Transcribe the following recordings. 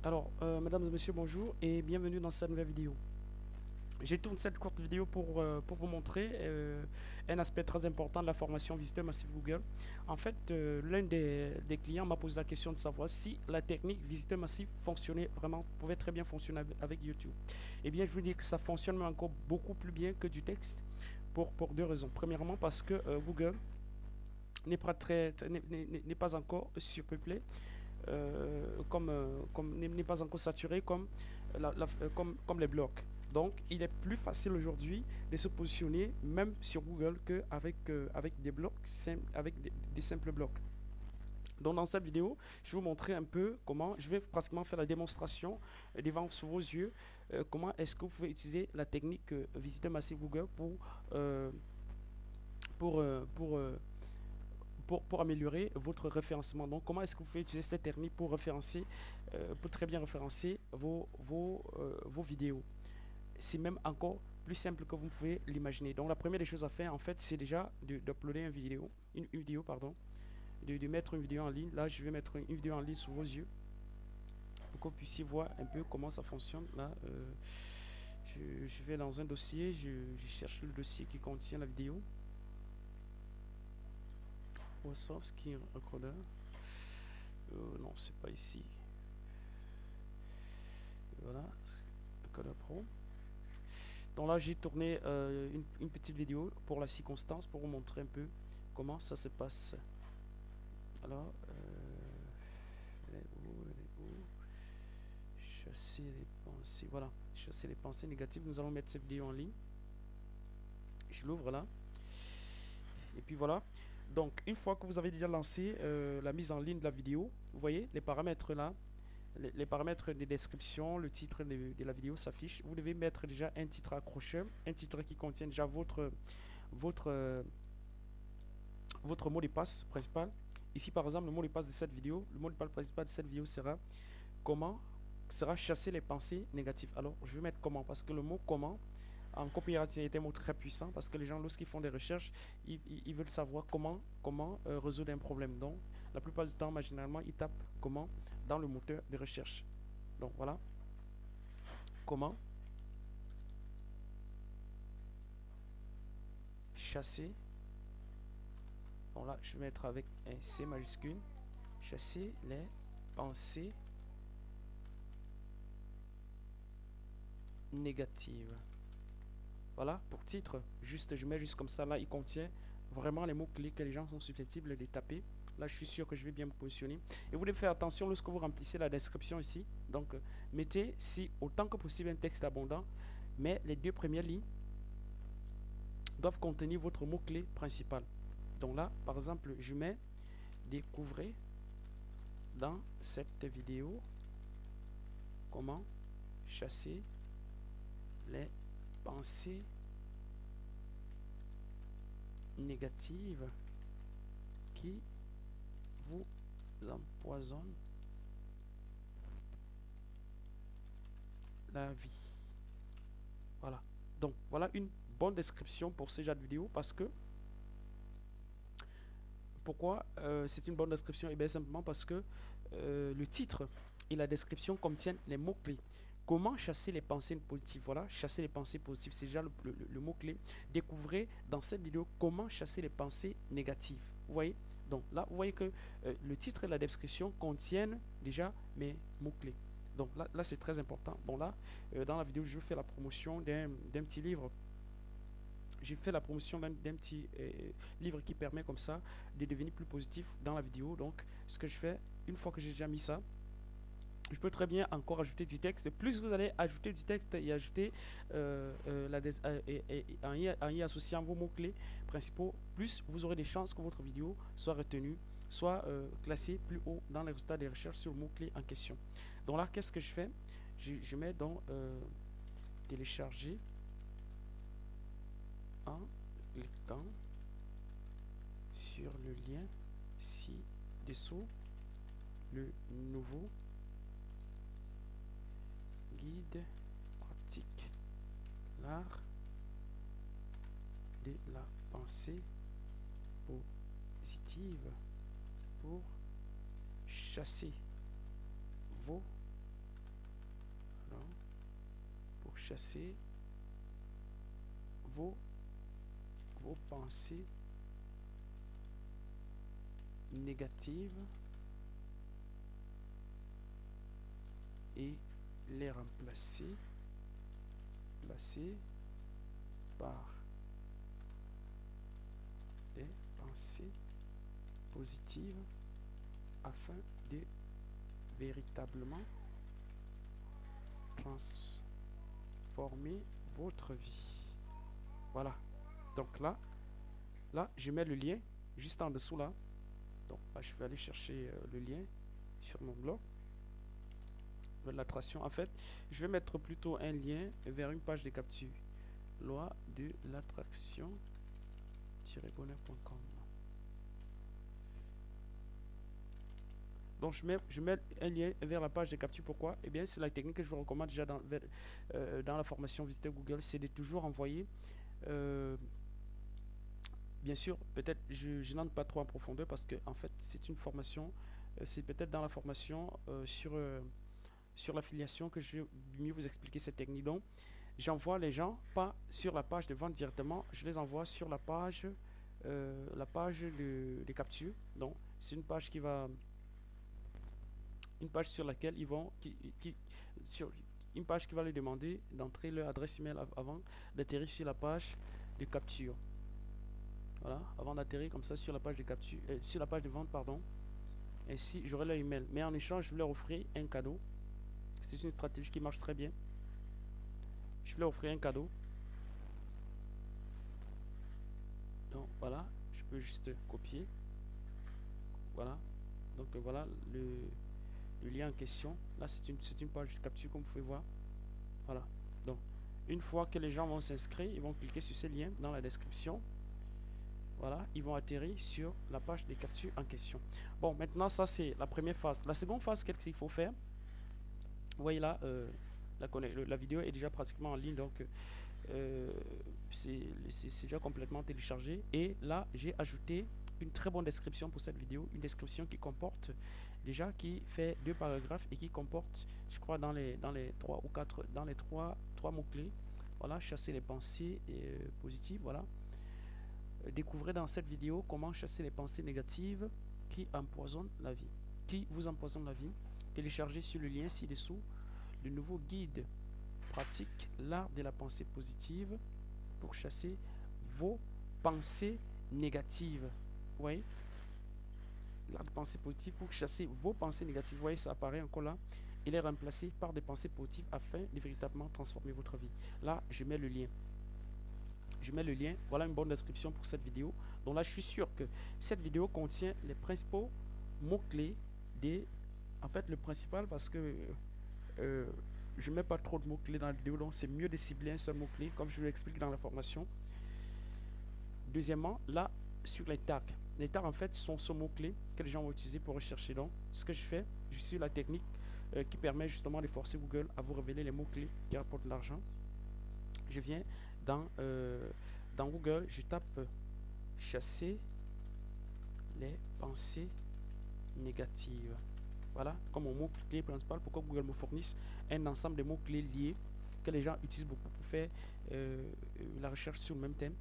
Alors, mesdames et messieurs, bonjour et bienvenue dans cette nouvelle vidéo. Je tourne cette courte vidéo pour vous montrer un aspect très important de la formation Visiteur Massif Google. En fait, l'un des clients m'a posé la question de savoir si la technique Visiteur Massif fonctionnait vraiment, pouvait très bien fonctionner avec YouTube. Eh bien, je vous dis que ça fonctionne même encore beaucoup plus bien que du texte pour deux raisons. Premièrement, parce que Google n'est pas encore surpeuplé comme n'est pas encore saturé comme les blocs. Donc, il est plus facile aujourd'hui de se positionner même sur Google qu'avec avec des blocs, avec des simples blocs. Donc, dans cette vidéo, je vais vous montrer un peu comment, je vais pratiquement faire la démonstration devant sous vos yeux, comment est-ce que vous pouvez utiliser la technique Visiteur Massif Google pour, euh, pour, euh, pour améliorer votre référencement. Donc, comment est-ce que vous pouvez utiliser cette technique pour référencer, pour très bien référencer vos vidéos. C'est même encore plus simple que vous pouvez l'imaginer. Donc, la première des choses à faire, en fait, c'est déjà d'uploader une vidéo, pardon, de mettre une vidéo en ligne. Là, je vais mettre une vidéo en ligne sous vos yeux pour que vous puissiez voir un peu comment ça fonctionne. Là, je vais dans un dossier, je cherche le dossier qui contient la vidéo. Microsoft Skin Recorder. Non, c'est pas ici. Voilà, Recorder Pro. Donc là, j'ai tourné une petite vidéo pour la circonstance, pour vous montrer un peu comment ça se passe. Alors, elle est où? Chasser les pensées. Voilà, chasser les pensées négatives. Nous allons mettre cette vidéo en ligne. Je l'ouvre là. Et puis voilà. Donc, une fois que vous avez déjà lancé la mise en ligne de la vidéo, vous voyez les paramètres là, les paramètres de description, le titre de la vidéo s'affiche. Vous devez mettre déjà un titre accrocheur, un titre qui contient déjà votre, euh, votre mot de passe principal. Ici, par exemple, le mot de passe de cette vidéo, le mot de passe principal de cette vidéo sera comment sera chasser les pensées négatives. Alors, je vais mettre comment parce que le mot comment en copywriting est un mot très puissant parce que les gens, lorsqu'ils font des recherches, ils veulent savoir comment résoudre un problème. Donc, la plupart du temps, généralement, ils tapent comment dans le moteur de recherche. Donc, voilà. Comment chasser. Bon, là, je vais mettre avec un C majuscule. Chasser les pensées négatives. Voilà, pour titre, juste, je mets juste comme ça. Là, il contient vraiment les mots-clés que les gens sont susceptibles de taper. Là, je suis sûr que je vais bien me positionner. Et vous devez faire attention lorsque vous remplissez la description ici. Donc, mettez, si autant que possible, un texte abondant. Mais les deux premières lignes doivent contenir votre mot-clé principal. Donc là, par exemple, je mets découvrez dans cette vidéo comment chasser les pensées négatives qui vous empoisonnent la vie. Voilà. Donc, voilà une bonne description pour ce genre de vidéo parce que pourquoi c'est une bonne description? Et bien simplement parce que le titre et la description contiennent les mots-clés. Comment chasser les pensées positives? Voilà, chasser les pensées positives, c'est déjà le mot-clé. Découvrez dans cette vidéo comment chasser les pensées négatives. Vous voyez? Donc là, vous voyez que le titre et la description contiennent déjà mes mots-clés. Donc là c'est très important. Bon là, dans la vidéo, je vais faire la promotion d'un petit livre. J'ai fait la promotion même d'un petit livre qui permet comme ça de devenir plus positif dans la vidéo. Donc, ce que je fais, une fois que j'ai déjà mis ça, je peux très bien encore ajouter du texte. Plus vous allez ajouter du texte et ajouter en y associant vos mots-clés principaux, plus vous aurez des chances que votre vidéo soit retenue, soit classée plus haut dans les résultats des recherches sur le mot-clé en question. Donc là, qu'est-ce que je fais? Je mets donc télécharger en cliquant sur le lien ci-dessous, le nouveau guide pratique, l'art de la pensée positive pour chasser vos pour chasser vos pensées négatives et les remplacer par des pensées positives afin de véritablement transformer votre vie. Voilà. Donc là je mets le lien juste en dessous là. Donc là je vais aller chercher le lien sur mon blog de l'attraction. En fait, je vais mettre plutôt un lien vers une page de capture. Loi de l'attraction-bonheur.com. Donc je mets un lien vers la page de capture. Pourquoi? Eh bien, c'est la technique que je vous recommande déjà dans la formation Visiter Google, c'est de toujours envoyer bien sûr, peut-être je n'entre pas trop en profondeur parce que en fait c'est une formation, c'est peut-être dans la formation sur l'affiliation que je vais mieux vous expliquer cette technique. Donc j'envoie les gens pas sur la page de vente directement, je les envoie sur la page de capture. Donc c'est une page sur laquelle ils vont sur une page qui va leur demander d'entrer leur adresse email avant d'atterrir sur la page de capture. Voilà, avant d'atterrir comme ça sur la page de capture, sur la page de vente, pardon. Ainsi, j'aurai leur email. Mais en échange, je vais leur offrir un cadeau. C'est une stratégie qui marche très bien. Je vais leur offrir un cadeau. Donc voilà, je peux juste copier. Voilà. Donc voilà le lien en question. Là, c'est une page de capture comme vous pouvez voir. Voilà. Donc, une fois que les gens vont s'inscrire, ils vont cliquer sur ce lien dans la description. Voilà, ils vont atterrir sur la page des captures en question. Bon, maintenant, ça, c'est la première phase. La seconde phase, qu'est-ce qu'il faut faire? Vous voyez là, la vidéo est déjà pratiquement en ligne, donc c'est déjà complètement téléchargé. Et là, j'ai ajouté une très bonne description pour cette vidéo. Une description qui comporte déjà, qui fait 2 paragraphes et qui comporte, je crois, dans les 3 ou 4, dans les 3 mots-clés. Voilà, chasser les pensées positives, voilà. Découvrez dans cette vidéo comment chasser les pensées négatives qui empoisonnent la vie. Qui vous empoisonnent la vie. Téléchargez sur le lien ci-dessous le nouveau guide pratique l'art de la pensée positive pour chasser vos pensées négatives. Vous voyez? L'art de pensée positive pour chasser vos pensées négatives. Vous voyez, ça apparaît encore là. Il est remplacé par des pensées positives afin de véritablement transformer votre vie. Là, je mets le lien. Voilà une bonne description pour cette vidéo. Donc là, je suis sûr que cette vidéo contient les principaux mots-clés en fait, le principal, parce que je ne mets pas trop de mots-clés dans la vidéo, donc c'est mieux de cibler un seul mot-clé, comme je vous l'explique dans la formation. Deuxièmement, là, sur les tags. Les tags, en fait, sont ce mot-clé que les gens vont utiliser pour rechercher. Donc, ce que je fais, je suis la technique qui permet justement de forcer Google à vous révéler les mots-clés qui rapportent de l'argent. Je viens dans Google, je tape chasser les pensées négatives. Voilà, comme mon mot-clé principal, pourquoi Google me fournisse un ensemble de mots-clés liés que les gens utilisent beaucoup pour faire la recherche sur le même thème.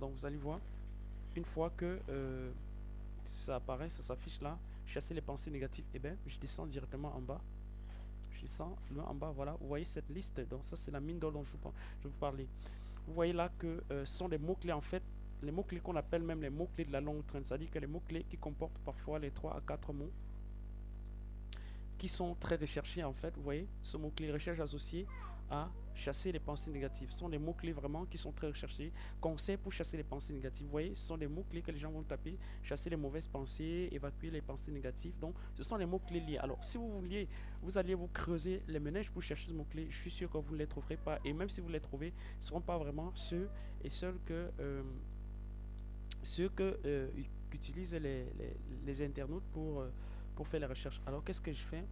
Donc vous allez voir, une fois que ça apparaît, ça s'affiche là, chasser les pensées négatives, et bien je descends directement en bas. Je descends loin en bas, voilà, vous voyez cette liste, donc ça c'est la mine d'or dont je vous parlais. Vous voyez là que ce sont des mots-clés en fait, les mots-clés qu'on appelle même les mots-clés de la longue traîne, c'est-à-dire que les mots-clés qui comportent parfois les 3 à 4 mots qui sont très recherchés en fait. Vous voyez, ce mot-clé recherche associé à chasser les pensées négatives. Ce sont des mots-clés vraiment qui sont très recherchés. Conseils pour chasser les pensées négatives. Vous voyez, ce sont des mots-clés que les gens vont taper. Chasser les mauvaises pensées, évacuer les pensées négatives. Donc, ce sont les mots-clés liés. Alors, si vous vouliez, vous alliez vous creuser les ménages pour chercher ce mot-clé. Je suis sûr que vous ne les trouverez pas. Et même si vous les trouvez, ce ne seront pas vraiment ceux et seuls qu'utilisent les internautes pour faire les recherches. Alors, qu'est-ce que je fais?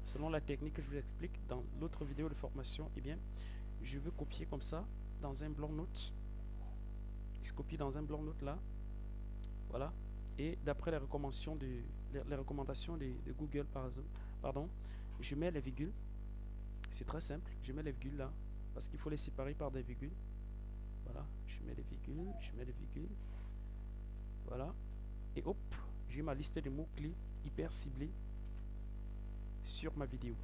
Selon la technique que je vous explique dans l'autre vidéo de formation, eh bien, je veux copier comme ça dans un bloc-notes. Je copie dans un bloc-notes là. Voilà. Et d'après les recommandations de Google, pardon, je mets les virgules. C'est très simple. Je mets les virgules là. Parce qu'il faut les séparer par des virgules. Voilà. Je mets les virgules. Je mets les virgules. Voilà. Et hop. J'ai ma liste de mots-clés hyper ciblés sur ma vidéo.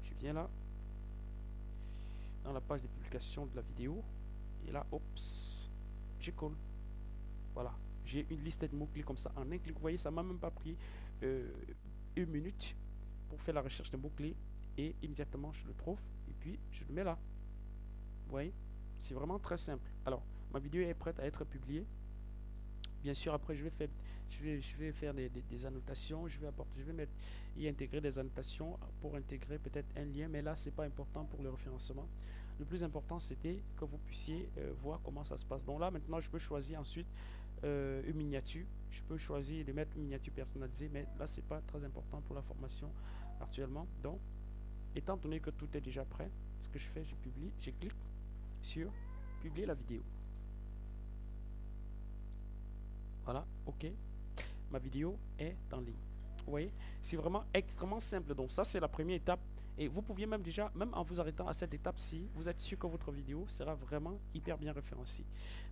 Je viens là. Dans la page de publication de la vidéo. Et là, hop. Je colle. Voilà. J'ai une liste de mots-clés comme ça en un clic. Vous voyez, ça m'a même pas pris une minute pour faire la recherche de mots-clés. Et immédiatement, je le trouve. Et puis, je le mets là. Vous voyez, c'est vraiment très simple. Alors, ma vidéo est prête à être publiée. Bien sûr, après, je vais faire des annotations. Je vais y intégrer des annotations pour intégrer peut-être un lien. Mais là, c'est pas important pour le référencement. Le plus important, c'était que vous puissiez voir comment ça se passe. Donc là, maintenant, je peux choisir ensuite une miniature. Je peux choisir de mettre une miniature personnalisée. Mais là, c'est pas très important pour la formation actuellement. Donc, étant donné que tout est déjà prêt, ce que je fais, je publie, je clique sur publier la vidéo. Voilà, ok. Ma vidéo est en ligne. Vous voyez, c'est vraiment extrêmement simple. Donc ça, c'est la première étape. Et vous pouviez même déjà, même en vous arrêtant à cette étape-ci, vous êtes sûr que votre vidéo sera vraiment hyper bien référencée.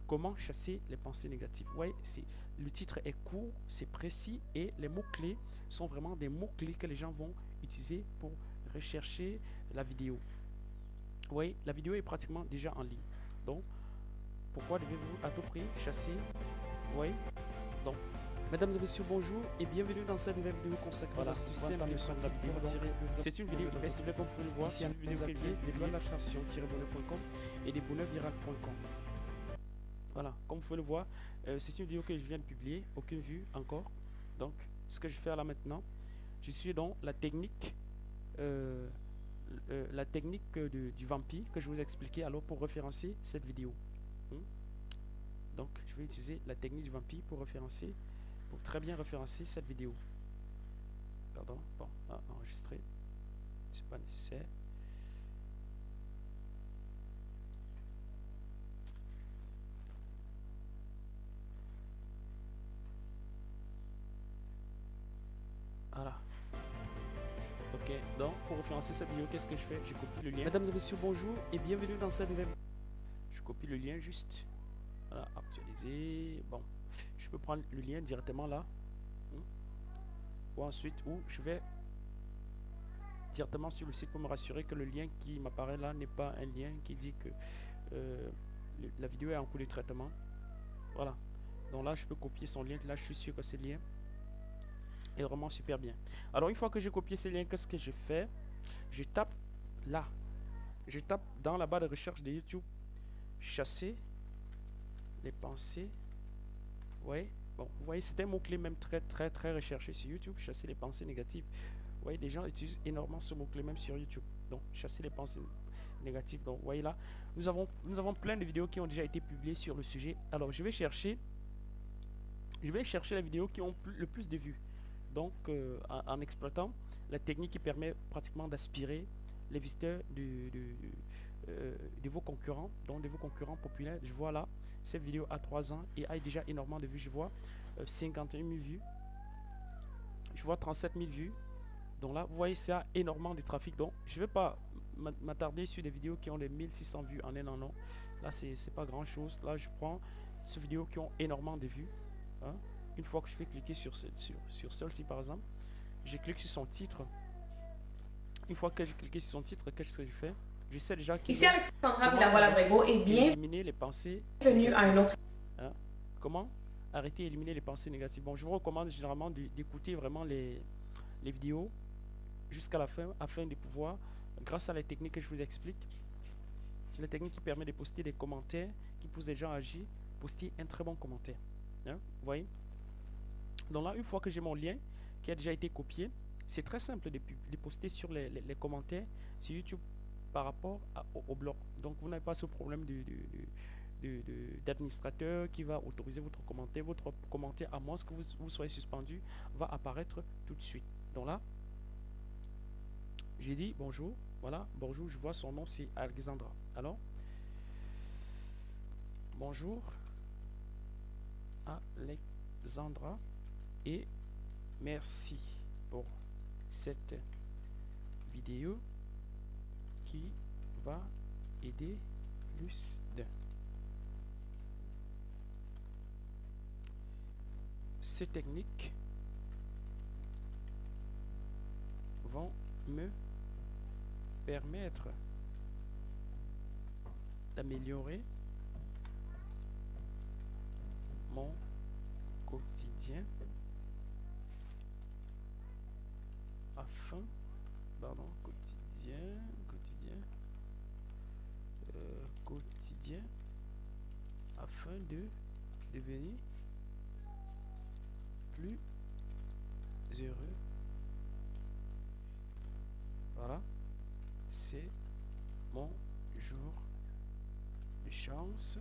Comment chasser les pensées négatives? Vous voyez, le titre est court, c'est précis et les mots-clés sont vraiment des mots-clés que les gens vont utiliser pour rechercher la vidéo. Vous voyez, la vidéo est pratiquement déjà en ligne. Donc, pourquoi devez-vous à tout prix chasser? Vous voyez? Donc, mesdames et messieurs, bonjour et bienvenue dans cette nouvelle vidéo consacrée aux astuces simples et pratiques pour tirer. C'est une vidéo hyper ciblée comme vous pouvez le voir. C'est une vidéo qui vient des bonnes attraction-bonheur.com et des bonheurviral.com. Voilà, comme vous pouvez le voir, c'est une vidéo que je viens de publier, aucune vue encore. Donc, ce que je fais là maintenant, je suis dans la technique du vampire que je vous ai expliqué alors pour référencer cette vidéo. Donc, je vais utiliser la technique du vampire pour très bien référencer cette vidéo. Pardon, bon, enregistrer, c'est pas nécessaire. Voilà. Ok, donc pour référencer cette vidéo, qu'est-ce que je fais? Je copie le lien. Mesdames et messieurs, bonjour et bienvenue dans cette nouvelle. Je copie le lien juste. Voilà, actualiser. Bon, je peux prendre le lien directement là. Ou ensuite, je vais directement sur le site pour me rassurer que le lien qui m'apparaît là n'est pas un lien qui dit que la vidéo est en cours de traitement. Voilà. Donc là, je peux copier son lien. Là, je suis sûr que ce lien est vraiment super bien. Alors, une fois que j'ai copié ce lien, qu'est-ce que je fais? Je tape là. Je tape dans la barre de recherche de YouTube. Chasser les pensées. Ouais. Bon, vous voyez, c'est un mot-clé même très recherché sur YouTube. Chasser les pensées négatives. Vous voyez, les gens utilisent énormément ce mot-clé même sur YouTube. Donc, chasser les pensées négatives. Donc, vous voyez là, nous avons plein de vidéos qui ont déjà été publiées sur le sujet. Alors, je vais chercher les vidéos qui ont le plus de vues. Donc, en exploitant la technique qui permet pratiquement d'aspirer les visiteurs de vos concurrents, donc de vos concurrents populaires. Je vois là, cette vidéo a 3 ans et a déjà énormément de vues. Je vois 51 000 vues. Je vois 37 000 vues. Donc là, vous voyez, ça a énormément de trafic. Donc, je ne vais pas m'attarder sur des vidéos qui ont les 1600 vues en un an. Non. Là, c'est pas grand chose. Là, je prends ces vidéos qui ont énormément de vues. Hein. Une fois que je vais cliquer sur celle-ci, par exemple, je clique sur son titre. Une fois que j'ai cliqué sur son titre, qu'est-ce que je fais? Je sais déjà qu'il Ici Alexandra Villarroel-Abrego et éliminer les pensées. Bienvenue à un autre. Hein? Comment arrêter et éliminer les pensées négatives? Bon, je vous recommande généralement d'écouter vraiment les vidéos jusqu'à la fin afin de pouvoir, grâce à la technique que je vous explique, la technique qui permet de poster des commentaires, qui pousse les gens à agir, poster un très bon commentaire. Hein? Vous voyez? Donc là, une fois que j'ai mon lien qui a déjà été copié, c'est très simple de poster sur les commentaires sur YouTube par rapport au blog. Donc vous n'avez pas ce problème d'administrateur qui va autoriser votre commentaire. Votre commentaire, à moins que vous soyez suspendu, va apparaître tout de suite. Donc là, j'ai dit bonjour. Voilà, bonjour, je vois son nom, c'est Alexandra. Alors, bonjour Alexandra et merci pour cette vidéo qui va aider plus d'un. Ces techniques vont me permettre d'améliorer mon quotidien afin, quotidien afin de devenir plus heureux. Voilà, c'est mon jour de chance,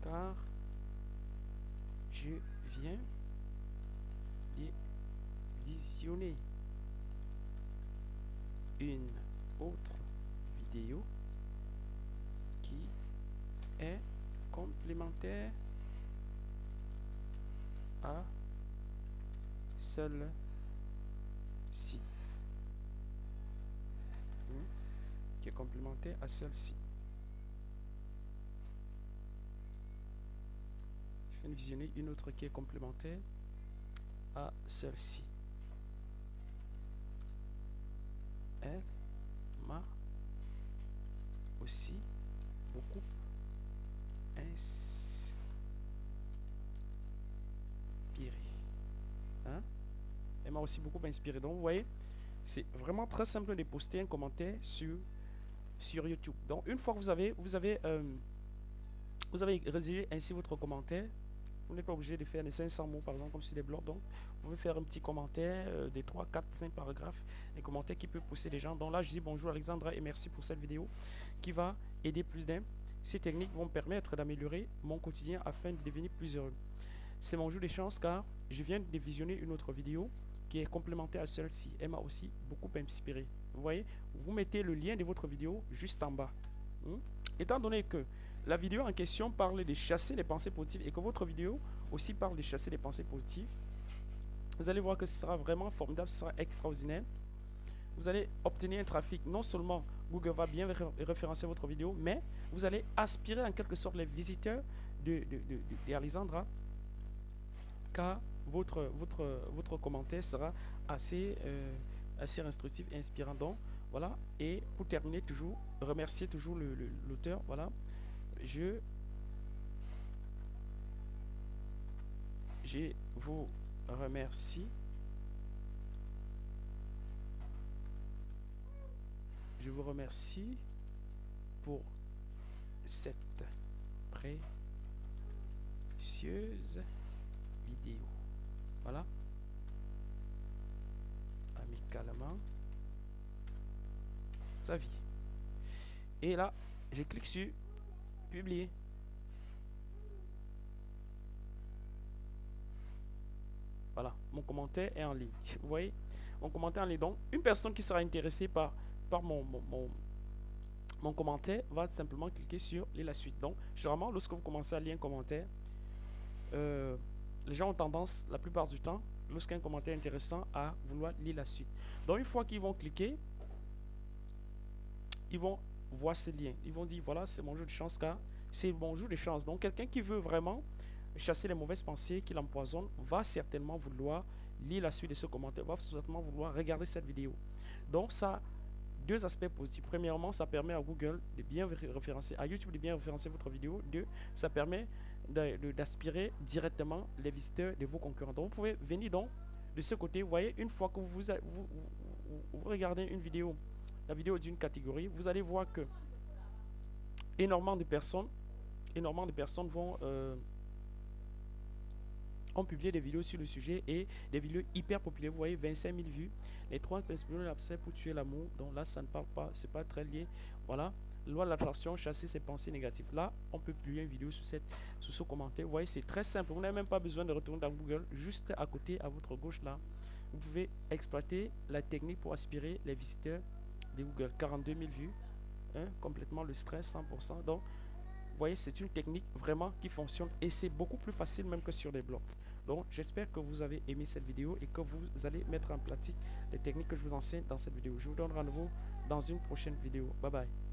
car je viens de visionner une autre vidéo qui est complémentaire à celle-ci. Qui est complémentaire à celle-ci. Je viens de visionner une autre qui est complémentaire à celle-ci. Elle m'a aussi beaucoup inspiré. Elle m'a aussi beaucoup inspiré. Donc vous voyez, c'est vraiment très simple de poster un commentaire sur YouTube. Donc une fois que vous avez rédigé ainsi votre commentaire, vous n'êtes pas obligé de faire les 500 mots par exemple comme sur les blogs. Donc vous pouvez faire un petit commentaire des 3, 4, 5 paragraphes, des commentaires qui peuvent pousser les gens. Donc là je dis bonjour Alexandra et merci pour cette vidéo qui va aider plus d'un. Ces techniques vont me permettre d'améliorer mon quotidien afin de devenir plus heureux. C'est mon jour de chance car je viens de visionner une autre vidéo qui est complémentaire à celle-ci. Elle m'a aussi beaucoup inspiré. Vous voyez, vous mettez le lien de votre vidéo juste en bas. Étant donné que la vidéo en question parle de chasser les pensées positives et que votre vidéo aussi parle de chasser les pensées positives, vous allez voir que ce sera vraiment formidable, ce sera extraordinaire. Vous allez obtenir un trafic. Non seulement Google va bien référencer votre vidéo, mais vous allez aspirer en quelque sorte les visiteurs d'Alexandra, car votre commentaire sera assez instructif et inspirant. Donc voilà, et pour terminer, toujours remercier toujours l'auteur. Voilà, je vous remercie. Je vous remercie pour cette précieuse vidéo. Voilà. Amicalement. Sa vie. Et là, je clique sur publier. Voilà, mon commentaire est en ligne. Vous voyez, mon commentaire en ligne. Donc, une personne qui sera intéressée par mon commentaire va simplement cliquer sur lire la suite. Donc, généralement, lorsque vous commencez à lire un commentaire, les gens ont tendance, la plupart du temps, lorsqu'un commentaire est intéressant, à vouloir lire la suite. Donc, une fois qu'ils vont cliquer, ils vont voir ce lien. Ils vont dire, voilà, c'est mon jour de chance, car c'est mon jour de chance. Donc, quelqu'un qui veut vraiment chasser les mauvaises pensées qui l'empoisonnent va certainement vouloir lire la suite de ce commentaire, va certainement vouloir regarder cette vidéo. Donc, ça deux aspects positifs. Premièrement, ça permet à Google de bien référencer, à YouTube de bien référencer votre vidéo. Deux, ça permet d'aspirer directement les visiteurs de vos concurrents. Donc, vous pouvez venir donc de ce côté. Vous voyez, une fois que vous regardez une vidéo, la vidéo d'une catégorie, vous allez voir que énormément de personnes ont publié des vidéos sur le sujet et des vidéos hyper populaires. Vous voyez, 25 000 vues. Les 3 principaux abcès pour tuer l'amour. Donc là, ça ne parle pas, c'est pas très lié. Voilà. Loi de l'attraction, chasser ses pensées négatives. Là, on peut publier une vidéo sur ce commentaire. Vous voyez, c'est très simple. Vous n'avez même pas besoin de retourner dans Google. Juste à côté, à votre gauche, là, vous pouvez exploiter la technique pour aspirer les visiteurs de Google. 42 000 vues. Complètement le stress, 100%. Donc, vous voyez, c'est une technique vraiment qui fonctionne et c'est beaucoup plus facile même que sur des blogs. Donc, j'espère que vous avez aimé cette vidéo et que vous allez mettre en pratique les techniques que je vous enseigne dans cette vidéo. Je vous donne rendez-vous dans une prochaine vidéo. Bye bye.